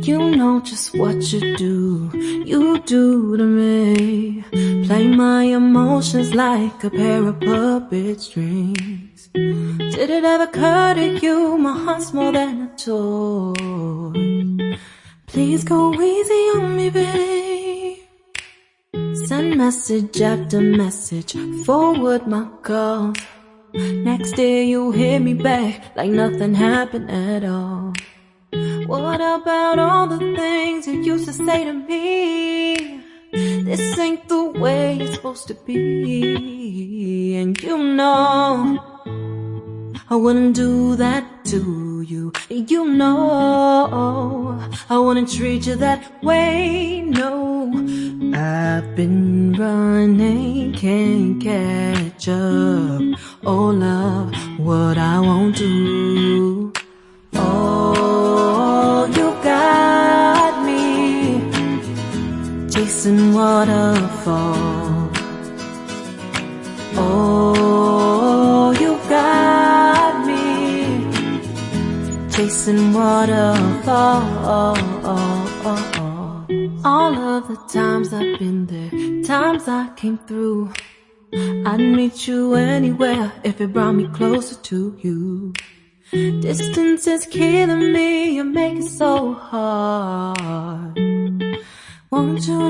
You know just what you do to me. Play my emotions like a pair of puppet strings. Did it ever occur to you my heart's more than a toy? Please go easy on me, babe. Send message after message, forward my calls. Next day you hit me back like nothing happened at all. What about all the things you used to say to me? This ain't the way it's supposed to be. And you know I wouldn't do that to you. You know I wouldn't treat you that way, no. I've been running, can't catch up. Oh love, what I won't do. Oh, you got me chasing waterfall. Oh, you got me chasing waterfall. All of the times I've been there, times I came through, I'd meet you anywhere if it brought me closer to you. Distance is killing me, you make it so hard. Won't you